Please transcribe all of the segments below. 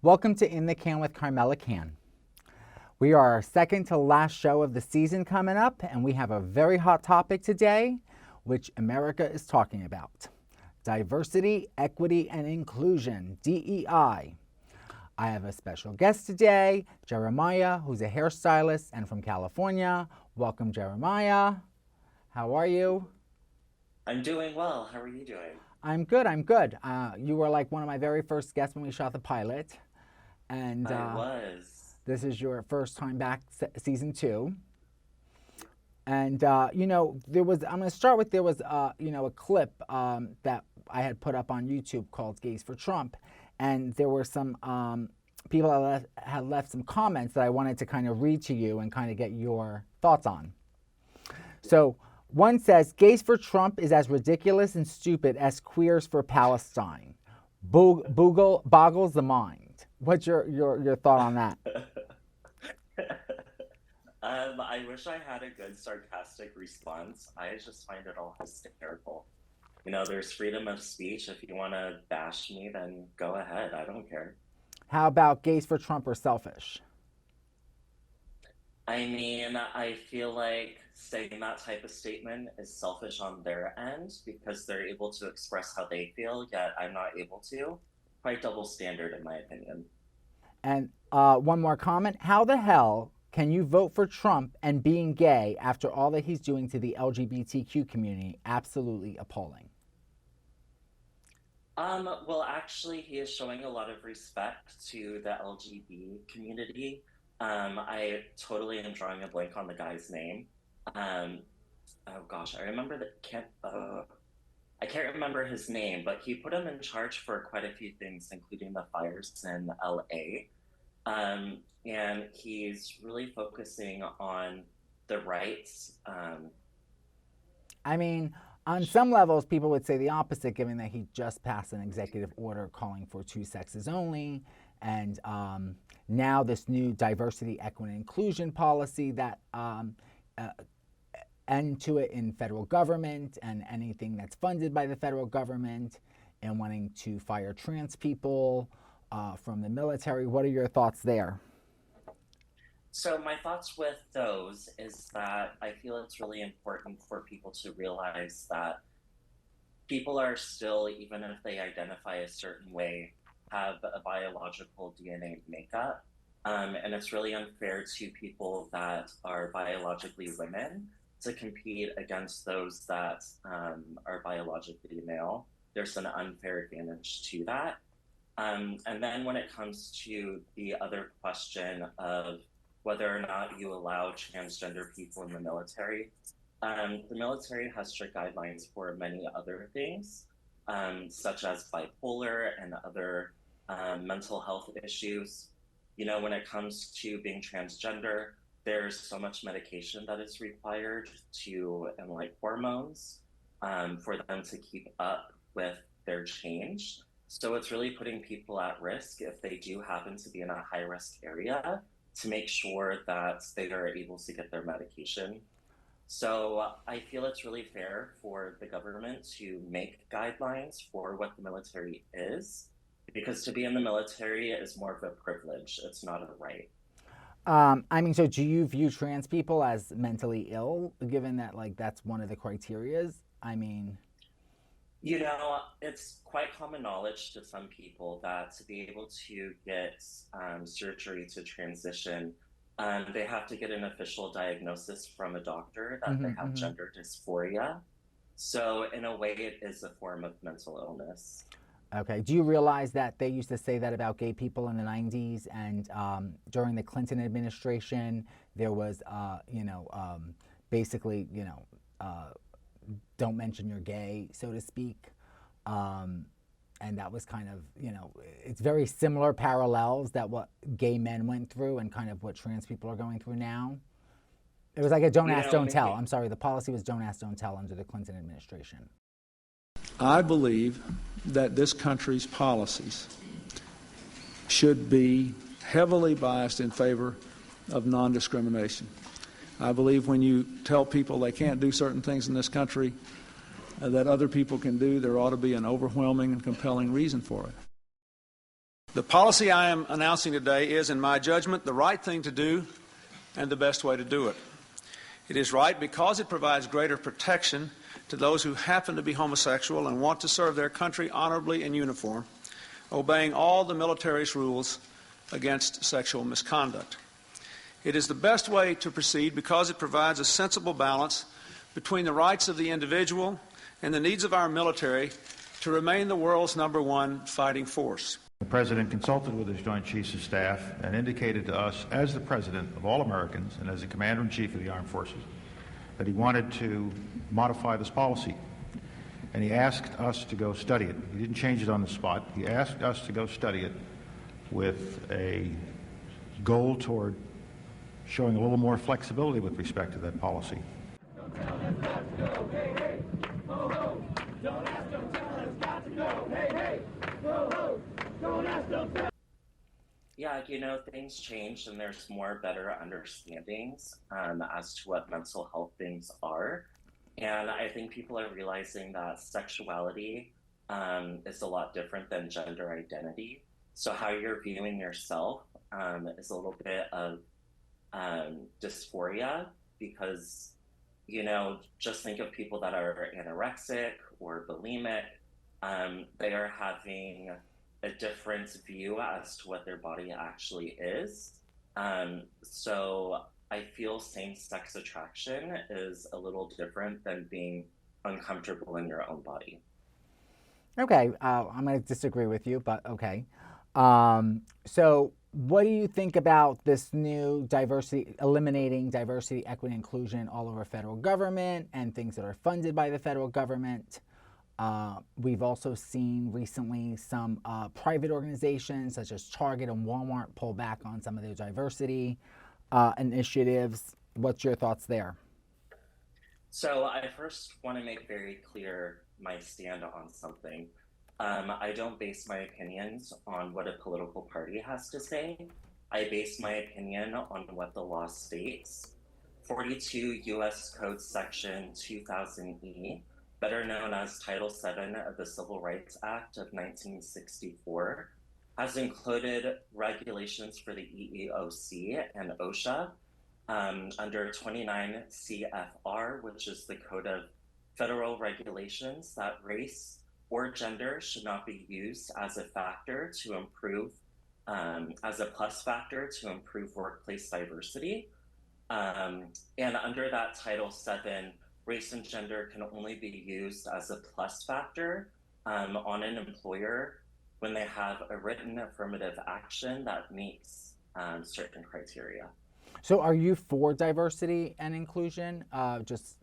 Welcome to In the Can with Carmella Cann. We are our second to last show of the season coming up, and we have a very hot topic today, which America is talking about. Diversity, equity, and inclusion, DEI. I have a special guest today, Jeremiah, who's a hairstylist and from California. Welcome, Jeremiah. How are you? I'm doing well. How are you doing? I'm good. You were like one of my very first guests when we shot the pilot. And I was. this is your first time back, season 2. And, there was, I'm going to start with, there was, a clip that I had put up on YouTube called Gays for Trump. And there were some people that had left some comments that I wanted to kind of read to you and kind of get your thoughts on. So one says, Gays for Trump is as ridiculous and stupid as queers for Palestine. Boggles the mind. What's your thought on that? I wish I had a good sarcastic response. I just find it all hysterical. There's freedom of speech. If you want to bash me, then go ahead. I don't care. How about gays for Trump are selfish? I mean, I feel like saying that type of statement is selfish on their end because they're able to express how they feel, yet I'm not able to. Quite double standard, in my opinion. And one more comment. How the hell can you vote for Trump and being gay after all that he's doing to the LGBTQ community? Absolutely appalling. Well, actually, he is showing a lot of respect to the LGBT community. I totally am drawing a blank on the guy's name. Oh gosh, I remember I can't remember his name, but he put him in charge for quite a few things, including the fires in LA. And he's really focusing on the rights. I mean, on some levels, people would say the opposite, given that he just passed an executive order calling for 2 sexes only. And now this new diversity, equity, and inclusion policy that end to it in federal government and anything that's funded by the federal government, and wanting to fire trans people from the military. What are your thoughts there? So my thoughts with those is that I feel it's really important for people to realize that people are still, even if they identify a certain way, have a biological DNA makeup. And it's really unfair to people that are biologically women to compete against those that are biologically male. There's an unfair advantage to that. And then when it comes to the other question of whether or not you allow transgender people in the military has strict guidelines for many other things, such as bipolar and other mental health issues. When it comes to being transgender, there's so much medication that is required and like hormones for them to keep up with their change. So it's really putting people at risk if they do happen to be in a high risk area to make sure that they are able to get their medication. So I feel it's really fair for the government to make guidelines for what the military is, because to be in the military is more of a privilege. It's not a right. So do you view trans people as mentally ill, given that that's one of the criterias? It's quite common knowledge to some people that to be able to get surgery to transition, they have to get an official diagnosis from a doctor that they have gender dysphoria. So in a way, it is a form of mental illness. Okay. Do you realize that they used to say that about gay people in the 90s, and during the Clinton administration, there was, basically, don't mention you're gay, so to speak. And that was kind of, it's very similar parallels that what gay men went through and kind of what trans people are going through now. It was like a don't ask, don't tell. I'm sorry, the policy was don't ask, don't tell under the Clinton administration. I believe that this country's policies should be heavily biased in favor of non-discrimination. I believe when you tell people they can't do certain things in this country that other people can do, there ought to be an overwhelming and compelling reason for it. The policy I am announcing today is, in my judgment, the right thing to do and the best way to do it. It is right because it provides greater protection to those who happen to be homosexual and want to serve their country honorably in uniform, obeying all the military's rules against sexual misconduct. It is the best way to proceed because it provides a sensible balance between the rights of the individual and the needs of our military to remain the world's #1 fighting force. The President consulted with his Joint Chiefs of Staff and indicated to us, as the President of all Americans and as the Commander-in-Chief of the Armed Forces, that he wanted to modify this policy. And he asked us to go study it. He didn't change it on the spot. He asked us to go study it with a goal toward showing a little more flexibility with respect to that policy. Don't tell us not to go, hey, hey, ho, ho. Don't ask, don't tell us not to go, hey, hey, ho, ho. Don't ask, don't tell. Yeah, things changed and there's more better understandings as to what mental health things are. And I think people are realizing that sexuality is a lot different than gender identity. So how you're viewing yourself is a little bit of dysphoria because, just think of people that are anorexic or bulimic. They are having a different view as to what their body actually is. So I feel same-sex attraction is a little different than being uncomfortable in your own body. Okay, I'm going to disagree with you, but okay. So what do you think about this new eliminating diversity, equity, inclusion all over federal government and things that are funded by the federal government? We've also seen recently some private organizations such as Target and Walmart pull back on some of their diversity initiatives. What's your thoughts there? So I first want to make very clear my stand on something. I don't base my opinions on what a political party has to say. I base my opinion on what the law states. 42 U.S. Code Section 2000E, better known as Title VII of the Civil Rights Act of 1964, has included regulations for the EEOC and OSHA under 29 CFR, which is the Code of Federal Regulations, that race or gender should not be used as a factor to improve, as a plus factor to improve workplace diversity. And under that Title VII, race and gender can only be used as a plus factor on an employer when they have a written affirmative action that meets certain criteria. So are you for diversity and inclusion, just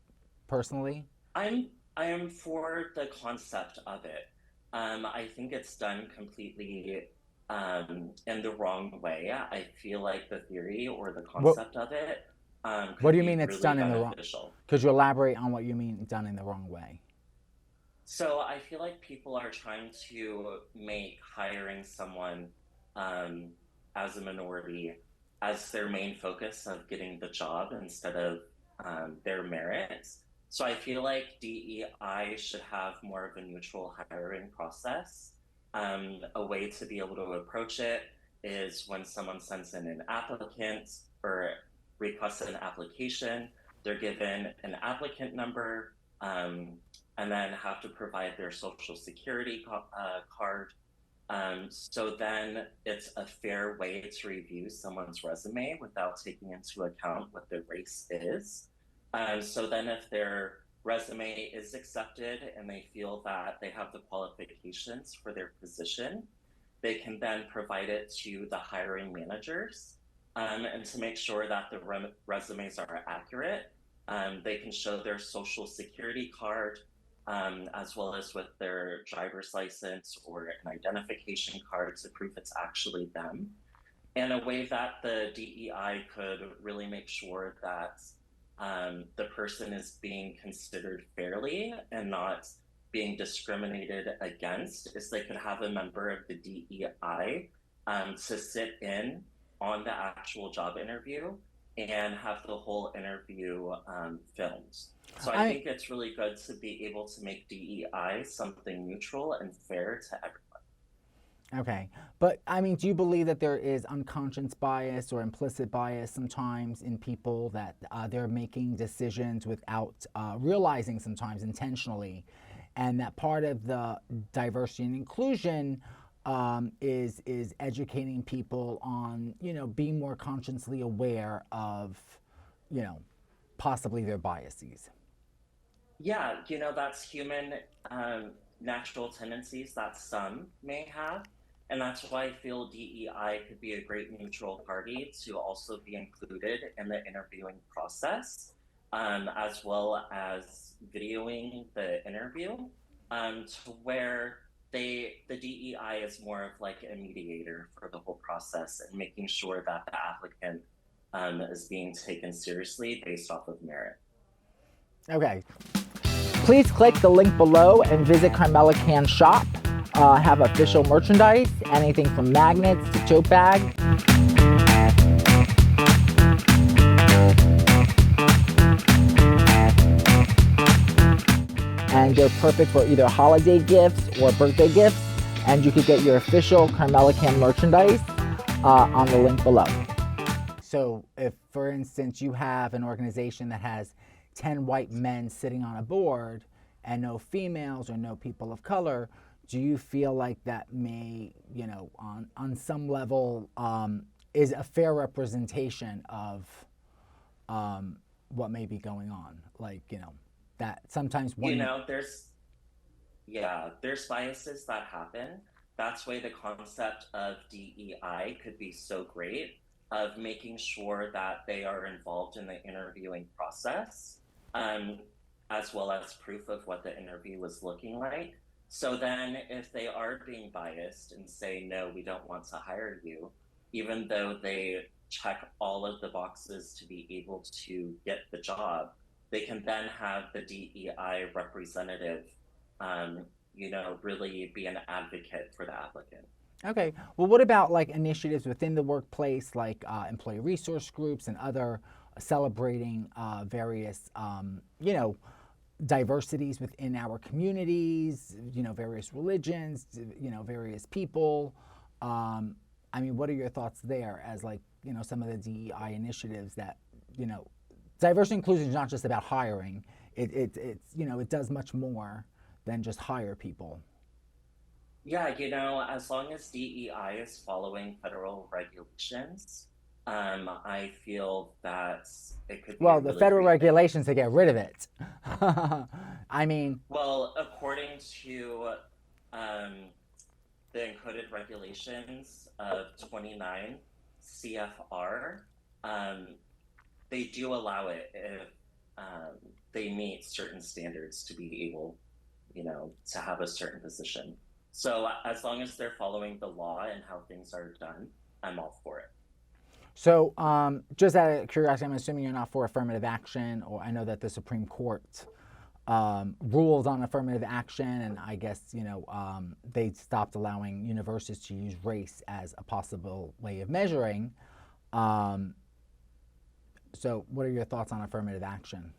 personally? I am for the concept of it. I think it's done completely in the wrong way. I feel like the theory or the concept of it what do you mean it's really done in the wrong? Could you elaborate on what you mean done in the wrong way? So I feel like people are trying to make hiring someone as a minority as their main focus of getting the job instead of their merits. So I feel like DEI should have more of a neutral hiring process. A way to be able to approach it is when someone sends in an applicant or requests an application, they're given an applicant number and then have to provide their social security card. So then it's a fair way to review someone's resume without taking into account what their race is. So then if their resume is accepted and they feel that they have the qualifications for their position, they can then provide it to the hiring managers. And to make sure that the resumes are accurate, they can show their social security card as well as with their driver's license or an identification card to prove it's actually them. And a way that the DEI could really make sure that the person is being considered fairly and not being discriminated against is they could have a member of the DEI to sit in on the actual job interview and have the whole interview filmed. So I think it's really good to be able to make DEI something neutral and fair to everyone. Okay. But I mean, do you believe that there is unconscious bias or implicit bias sometimes in people that they're making decisions without realizing sometimes intentionally, and that part of the diversity and inclusion is educating people on, you know, being more consciously aware of, you know, possibly their biases? Yeah, that's human natural tendencies that some may have. And that's why I feel DEI could be a great neutral party to also be included in the interviewing process, as well as videoing the interview, to where the DEI is more of like a mediator for the whole process and making sure that the applicant is being taken seriously based off of merit. Okay. Please click the link below and visit Carmella Cann shop. Have official merchandise, anything from magnets to tote bag. And they're perfect for either holiday gifts or birthday gifts. And you could get your official Carmella Cann merchandise on the link below. So if, for instance, you have an organization that has 10 white men sitting on a board and no females or no people of color, do you feel like that may, you know, on some level is a fair representation of what may be going on? Like, you know, that sometimes You one. know, there's Yeah, there's biases that happen. That's why the concept of DEI could be so great, of making sure that they are involved in the interviewing process, um, as well as proof of what the interview was looking like. So then, if they are being biased and say, no, we don't want to hire you, even though they check all of the boxes to be able to get the job, they can then have the DEI representative um, really be an advocate for the applicant. Okay. Well, what about like initiatives within the workplace, like employee resource groups and other celebrating various, you know, diversities within our communities, you know, various religions, you know, various people. I mean, what are your thoughts there as like, you know, some of the DEI initiatives that, you know, diversity inclusion is not just about hiring. It's, you know, it does much more than just hire people. Yeah, as long as DEI is following federal regulations, I feel that it could be a Well, the really federal great thing. regulations to get rid of it. I mean, Well, according to um, the encoded regulations of 29 CFR, um, they do allow it if they meet certain standards to be able, to have a certain position. So as long as they're following the law and how things are done, I'm all for it. so just out of curiosity, I'm assuming you're not for affirmative action, or I know that the Supreme Court rules on affirmative action, and I guess, you know, they stopped allowing universities to use race as a possible way of measuring. Um, so, what are your thoughts on affirmative action?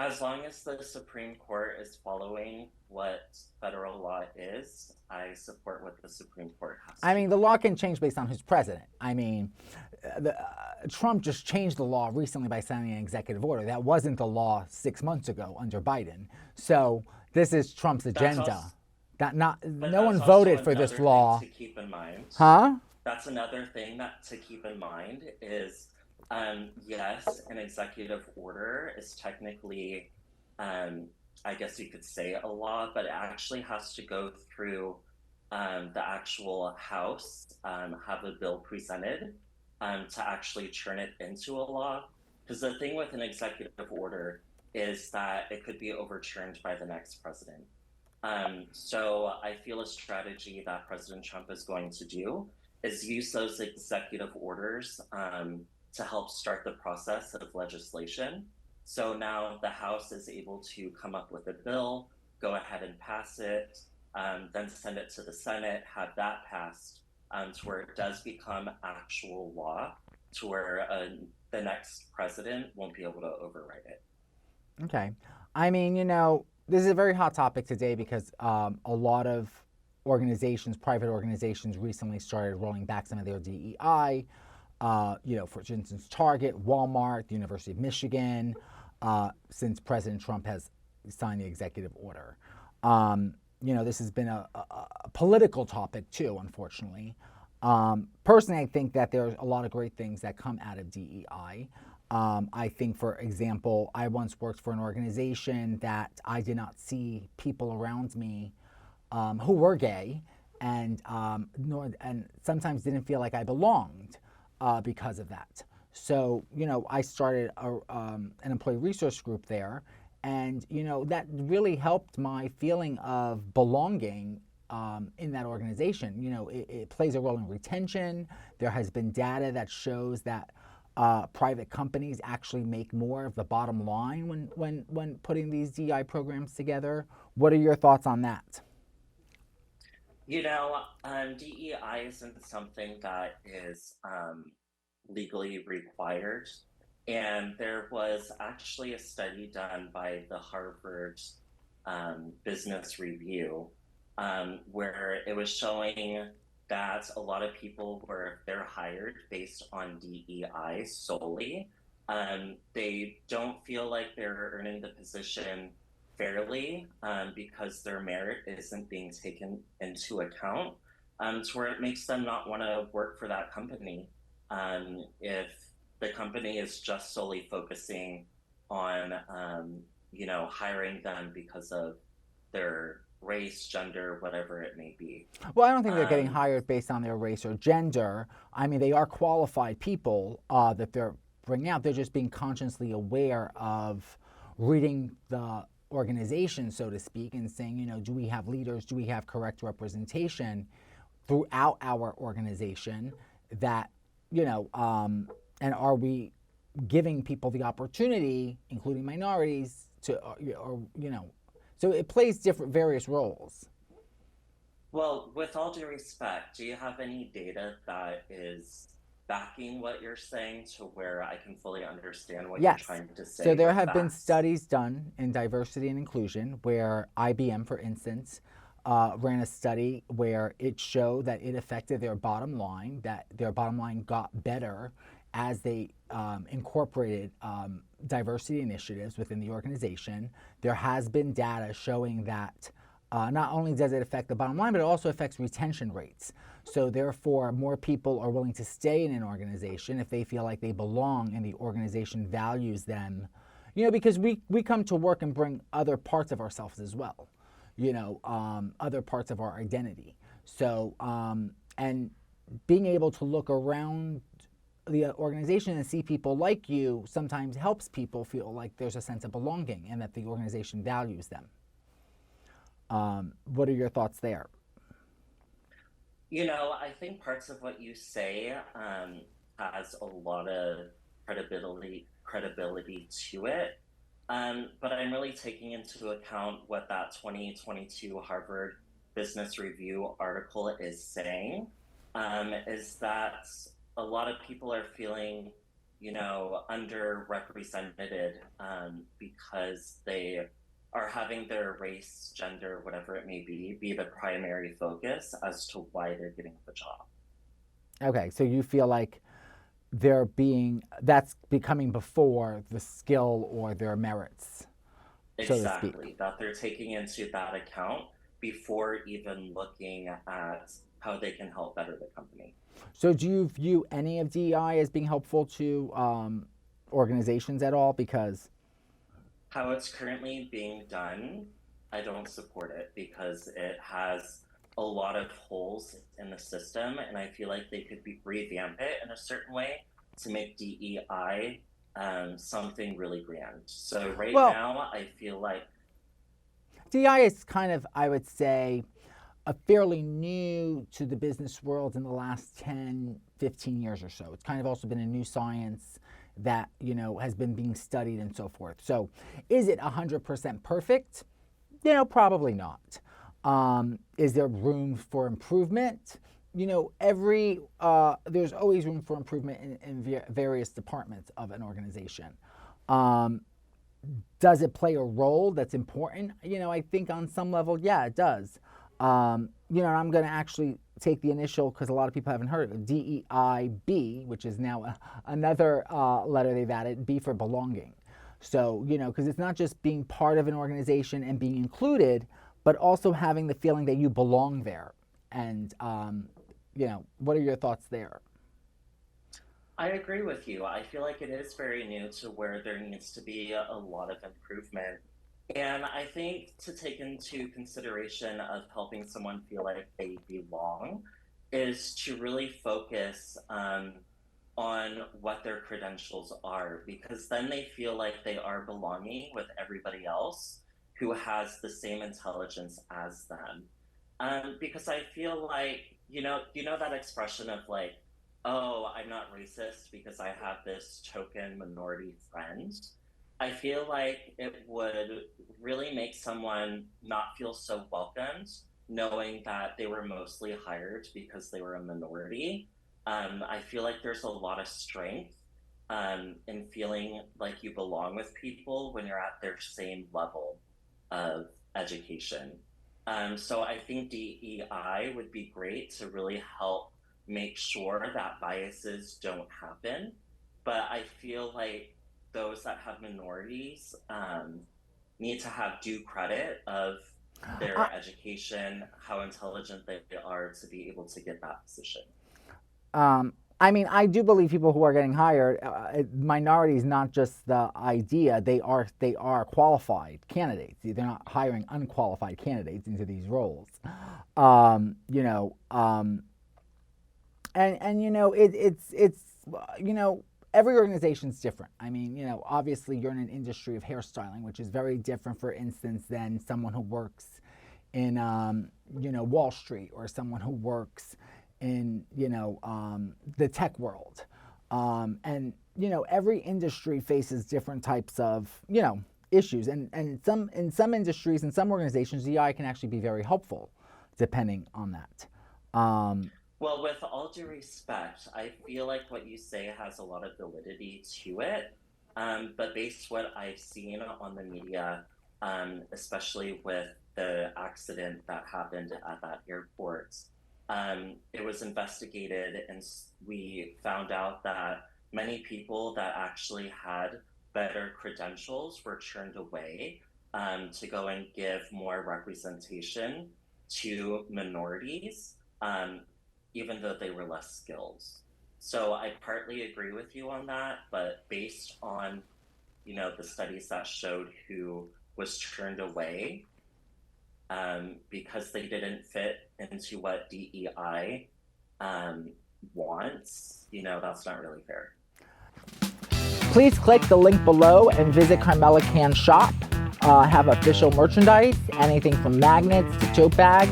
As long as the Supreme Court is following what federal law is, I support what the Supreme Court has I to mean, the do. law can change based on who's president. I mean, Trump just changed the law recently by signing an executive order. That wasn't the law 6 months ago under Biden. So this is Trump's That's agenda. also, That not but no that's one also voted for this another thing law, to keep in mind. huh? That's another thing that to keep in mind is, yes, an executive order is technically, um, I guess you could say a law, but it actually has to go through the actual House, have a bill presented to actually turn it into a law. Because the thing with an executive order is that it could be overturned by the next president. So I feel a strategy that President Trump is going to do is use those executive orders to help start the process of legislation. So now the House is able to come up with a bill, go ahead and pass it, then send it to the Senate, have that passed to where it does become actual law, to where the next president won't be able to override it. Okay. I mean, you know, this is a very hot topic today because a lot of private organizations recently started rolling back some of their DEI. For instance, Target, Walmart, the University of Michigan, since President Trump has signed the executive order. This has been a political topic too, unfortunately. Personally, I think that there's a lot of great things that come out of DEI. I think, for example, I once worked for an organization that I did not see people around me who were gay, and sometimes didn't feel like I belonged because of that. So, I started an employee resource group there, and, that really helped my feeling of belonging in that organization. It plays a role in retention. There has been data that shows that private companies actually make more of the bottom line when putting these DEI programs together. What are your thoughts on that? DEI isn't something that is legally required. And there was actually a study done by the Harvard Business Review where it was showing that a lot of people, where they're hired based on DEI solely, they don't feel like they're earning the position fairly because their merit isn't being taken into account, to where it makes them not want to work for that company if the company is just solely focusing on hiring them because of their race, gender, whatever it may be. Well, I don't think they're getting hired based on their race or gender. I mean, they are qualified people that they're bringing out. They're just being consciously aware of reading the organization, so to speak, and saying, do we have leaders? Do we have correct representation throughout our organization? That, and are we giving people the opportunity, including minorities, to, so it plays various roles. Well, with all due respect, do you have any data that is backing what you're saying to where I can fully understand what you're trying to say? So there have been studies done in diversity and inclusion where IBM, for instance, ran a study where it showed that it affected their bottom line, that their bottom line got better as they incorporated diversity initiatives within the organization. There has been data showing that not only does it affect the bottom line, but it also affects retention rates. So therefore, more people are willing to stay in an organization if they feel like they belong and the organization values them. Because we come to work and bring other parts of ourselves as well, other parts of our identity. So, and being able to look around the organization and see people like you sometimes helps people feel like there's a sense of belonging and that the organization values them. What are your thoughts there? I think parts of what you say has a lot of credibility to it. But I'm really taking into account what that 2022 Harvard Business Review article is saying, is that a lot of people are feeling, underrepresented because they are having their race, gender, whatever it may be the primary focus as to why they're getting the job. Okay, so you feel like that's becoming before the skill or their merits, exactly, so to speak. That they're taking into that account before even looking at how they can help better the company. So do you view any of DEI as being helpful to organizations at all? Because how it's currently being done, I don't support it because it has a lot of holes in the system, and I feel like they could revamp it in a certain way to make DEI something really grand. So now, I feel like DEI is kind of, I would say, a fairly new to the business world in the last 10, 15 years or so. It's kind of also been a new science that, has been being studied and so forth. So is it 100% perfect? Probably not. Is there room for improvement? There's always room for improvement in various departments of an organization. Does it play a role that's important? I think on some level, yeah, it does. You know, I'm going to actually take the initial, because a lot of people haven't heard it, DEIB, which is now another letter they've added, B for belonging. So, you know, because it's not just being part of an organization and being included, but also having the feeling that you belong there. And, you know, what are your thoughts there? I agree with you. I feel like it is very new to where there needs to be a lot of improvement. And I think to take into consideration of helping someone feel like they belong is to really focus on what their credentials are, because then they feel like they are belonging with everybody else who has the same intelligence as them. Because I feel like, you know that expression of like, oh, I'm not racist because I have this token minority friend. I feel like it would really make someone not feel so welcomed, knowing that they were mostly hired because they were a minority. I feel like there's a lot of strength in feeling like you belong with people when you're at their same level of education. So I think DEI would be great to really help make sure that biases don't happen. But I feel like those that have minorities need to have due credit of I, their education, how intelligent they are to be able to get that position. I mean, I do believe people who are getting hired, minorities, not just the idea, they are qualified candidates. They're not hiring unqualified candidates into these roles. You know, and you know, it's you know, every organization's different. I mean, you know, obviously you're in an industry of hairstyling, which is very different, for instance, than someone who works in you know, Wall Street, or someone who works in, you know, the tech world. And you know, every industry faces different types of, you know, issues, and in some industries and some organizations, DI can actually be very helpful, depending on that. Um, Well, with all due respect, I feel like what you say has a lot of validity to it. But based what I've seen on the media, especially with the accident that happened at that airport, it was investigated, and we found out that many people that actually had better credentials were turned away to go and give more representation to minorities. Even though they were less skilled. So I partly agree with you on that, but based on, the studies that showed who was turned away because they didn't fit into what DEI wants, that's not really fair. Please click the link below and visit Carmella Cann shop. Have official merchandise, anything from magnets to tote bag.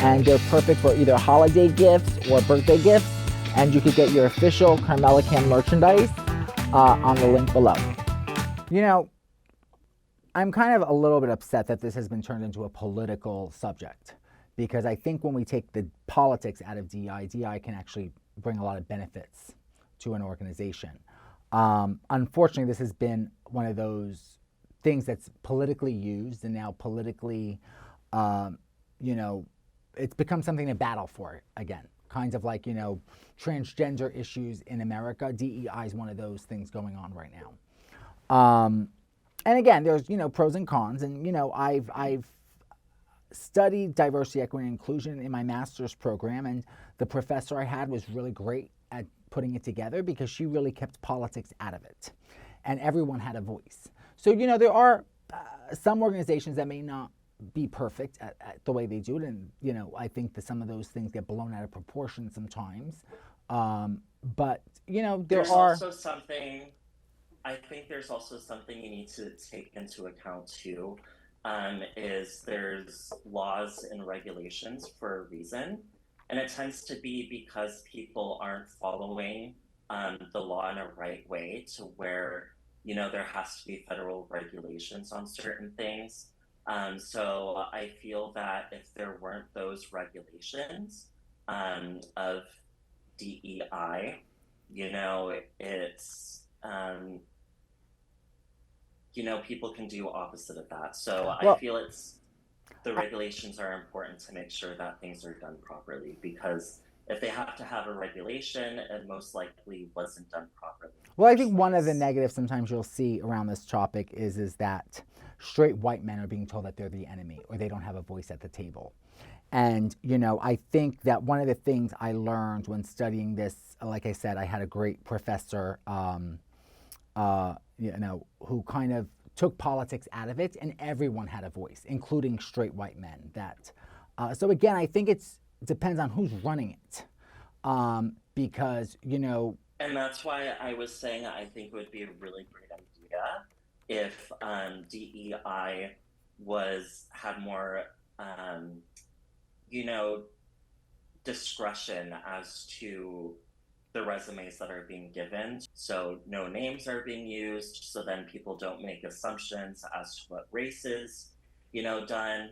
And they're perfect for either holiday gifts or birthday gifts. And you could get your official Carmella Cann merchandise on the link below. You know, I'm kind of a little bit upset that this has been turned into a political subject, because I think when we take the politics out of DEI can actually bring a lot of benefits to an organization. Unfortunately, this has been one of those things that's politically used, and now politically, you know, it's become something to battle for again. Kinds of like, transgender issues in America. DEI is one of those things going on right now. And again, there's, pros and cons. And, I've studied diversity, equity, and inclusion in my master's program. And the professor I had was really great at putting it together, because she really kept politics out of it. And everyone had a voice. So, there are some organizations that may not be perfect at the way they do it, and I think that some of those things get blown out of proportion sometimes. But there's also something. I think there's also something you need to take into account too. Is there's laws and regulations for a reason, and it tends to be because people aren't following the law in a right way, to where there has to be federal regulations on certain things. So I feel that if there weren't those regulations of DEI, it's people can do opposite of that. So I Well, feel the regulations are important to make sure that things are done properly, because if they have to have a regulation, it most likely wasn't done properly in Well, the I first think one of the place. negatives sometimes you'll see around this topic is that straight white men are being told that they're the enemy or they don't have a voice at the table. And, I think that one of the things I learned when studying this, like I said, I had a great professor, who kind of took politics out of it, and everyone had a voice, including straight white men. So again, I think it depends on who's running it, because And that's why I was saying I think it would be a really great idea if DEI had more, you know, discretion as to the resumes that are being given. So no names are being used, so then people don't make assumptions as to what race is, done.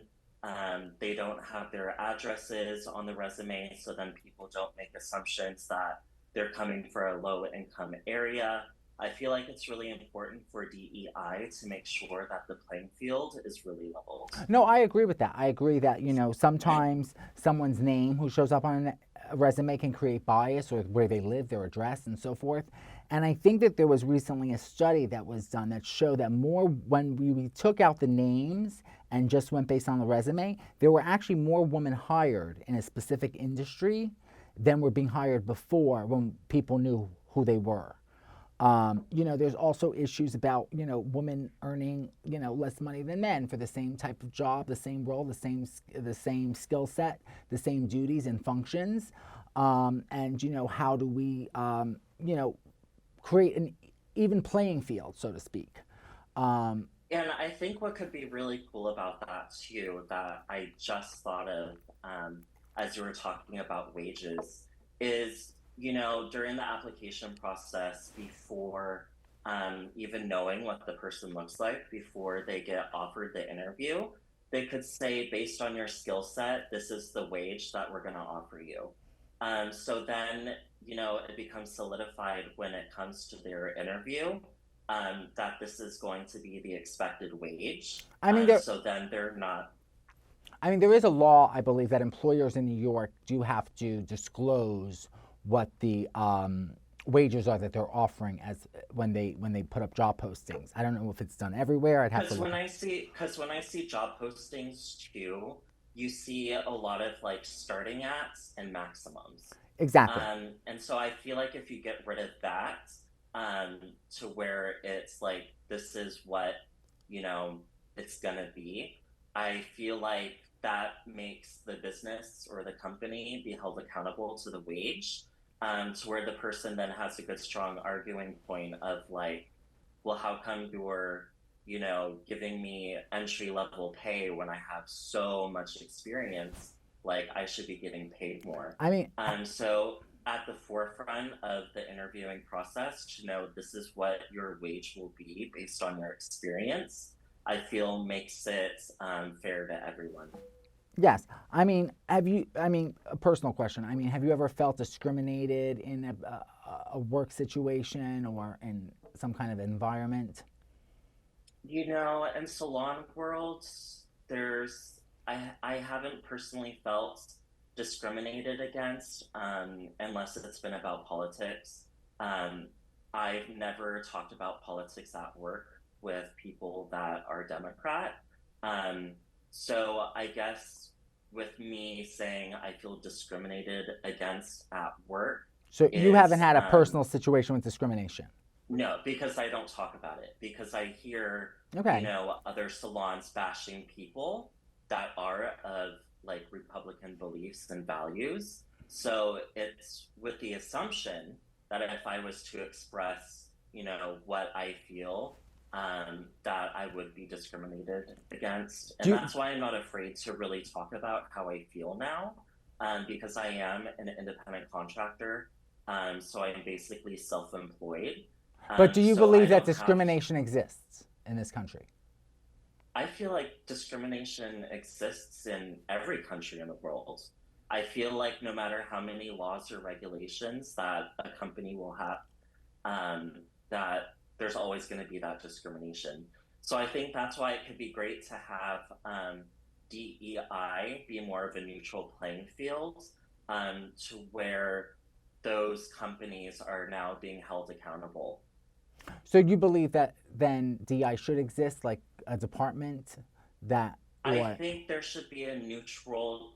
They don't have their addresses on the resume, so then people don't make assumptions that they're coming for a low income area. I feel like it's really important for DEI to make sure that the playing field is really leveled. No, I agree with that. I agree that, sometimes someone's name who shows up on a resume can create bias, or where they live, their address, and so forth. And I think that there was recently a study that was done that showed that when we took out the names and just went based on the resume, there were actually more women hired in a specific industry than were being hired before, when people knew who they were. There's also issues about, women earning, less money than men for the same type of job, the same role, the same skill set, the same duties and functions. And, how do we, create an even playing field, so to speak? And I think what could be really cool about that too, that I just thought of, as you were talking about wages, is, during the application process, before even knowing what the person looks like, before they get offered the interview, they could say, based on your skill set, this is the wage that we're going to offer you. So then, it becomes solidified when it comes to their interview, that this is going to be the expected wage. I mean, there, So then they're not. there is a law, I believe, that employers in New York do have to disclose what the wages are that they're offering as when they put up job postings. I don't know if it's done everywhere. I'd have to Because look. when I see job postings too, you see a lot of like starting ats and maximums. Exactly. And so I feel like if you get rid of that, to where it's like, this is what, it's gonna be, I feel like that makes the business or the company be held accountable to the wage, to where the person then has a good, strong arguing point of like, well, how come you're, giving me entry level pay when I have so much experience? Like, I should be getting paid more. I mean, So at the forefront of the interviewing process, to know this is what your wage will be based on your experience, I feel makes it fair to everyone. yes. A personal question. Have you ever felt discriminated in a work situation or in some kind of environment? In salon worlds, I haven't personally felt discriminated against, unless it's been about politics. Um, I've never talked about politics at work with people that are Democrat. Um, so I guess with me saying I feel discriminated against at work So you haven't is, had a personal situation with discrimination? no, because I don't talk about it. Because I hear, Okay. other salons bashing people that are of like Republican beliefs and values. So it's with the assumption that if I was to express, what I feel, that I would be discriminated against. And Do you, that's why I'm not afraid to really talk about how I feel now, because I am an independent contractor. So I'm basically self employed. but do you So I believe that don't have. discrimination exists in this country? I feel like discrimination exists in every country in the world. I feel like no matter how many laws or regulations that a company will have, um, that there's always going to be that discrimination. So I think that's why it could be great to have DEI be more of a neutral playing field, to where those companies are now being held accountable. So you believe that then DEI should exist, like a department that, I or think there should be a neutral,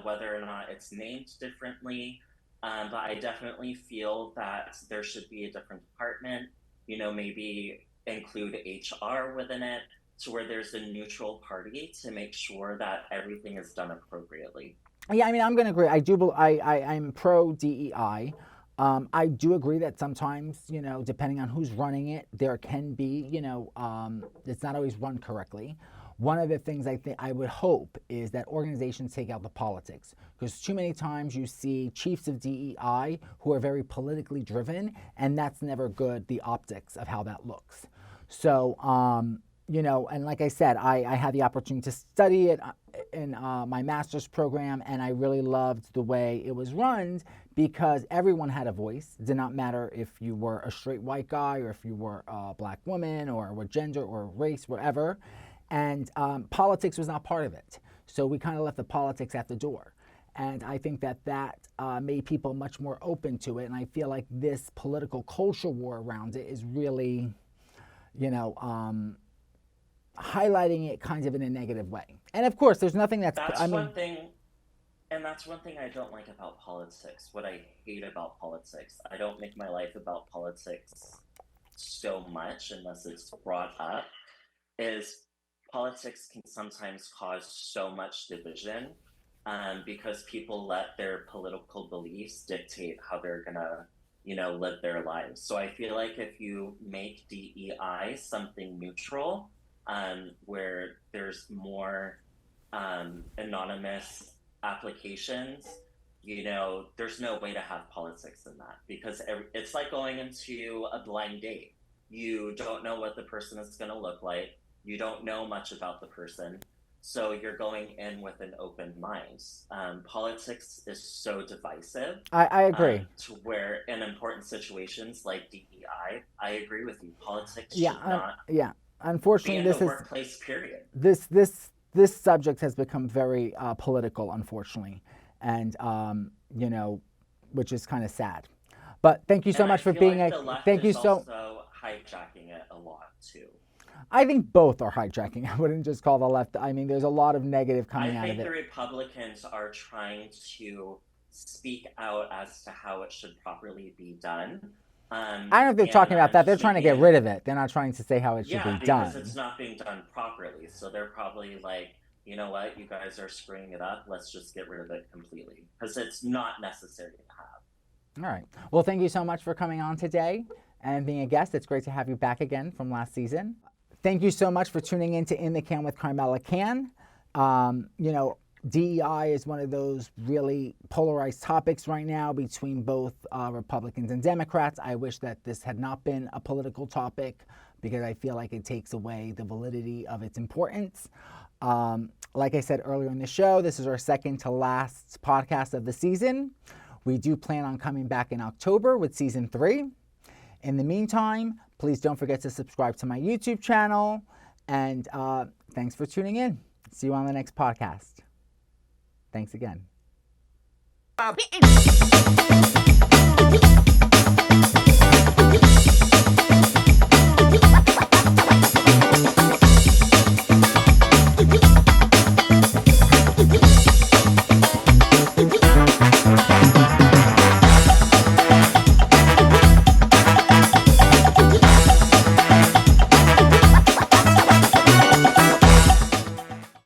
whether or not it's named differently, but I definitely feel that there should be a different department, maybe include HR within it, to where there's a neutral party to make sure that everything is done appropriately. yeah, I mean, I'm going to agree. I'm pro DEI. I do agree that sometimes, depending on who's running it, there can be, it's not always run correctly. One of the things I would hope is that organizations take out the politics, because too many times you see chiefs of DEI who are very politically driven, and that's never good, the optics of how that looks. So, and like I said, I had the opportunity to study it in my master's program, and I really loved the way it was run, because everyone had a voice. It did not matter if you were a straight white guy, or if you were a black woman, or what gender or race, whatever. And politics was not part of it. So we kind of left the politics at the door. And I think that made people much more open to it. And I feel like this political culture war around it is really, highlighting it kind of in a negative way. And of course, there's nothing that's one thing, and that's one thing I don't like about politics. What I hate about politics, I don't make my life about politics so much unless it's brought up, is politics can sometimes cause so much division, because people let their political beliefs dictate how they're gonna, live their lives. So I feel like if you make DEI something neutral, where there's more anonymous applications, there's no way to have politics in that, because it's like going into a blind date. You don't know what the person is going to look like. You don't know much about the person, so you're going in with an open mind. Politics is so divisive. I agree. To where in important situations like DEI, I agree with you. Politics Yeah, should not yeah. be Unfortunately, in the workplace, period. This subject has become very political, unfortunately, and which is kind of sad. But thank you so much for being the left thank you is so. also hijacking it a lot too. I think both are hijacking. I wouldn't just call the left. I mean, there's a lot of negative coming out of it. I think the Republicans are trying to speak out as to how it should properly be done. I don't know if they're talking about that. They're trying to get rid of it. They're not trying to say how it should be done. Yeah, because it's not being done properly. So they're probably like, you know what, you guys are screwing it up. Let's just get rid of it completely, because it's not necessary to have. All right. Well, thank you so much for coming on today and being a guest. It's great to have you back again from last season. Thank you so much for tuning in to In the Can with Carmella Cann. DEI is one of those really polarized topics right now between both Republicans and Democrats. I wish that this had not been a political topic, because I feel like it takes away the validity of its importance. Like I said earlier in the show, this is our second to last podcast of the season. We do plan on coming back in October with season 3. In the meantime, please don't forget to subscribe to my YouTube channel. And thanks for tuning in. See you on the next podcast. Thanks again.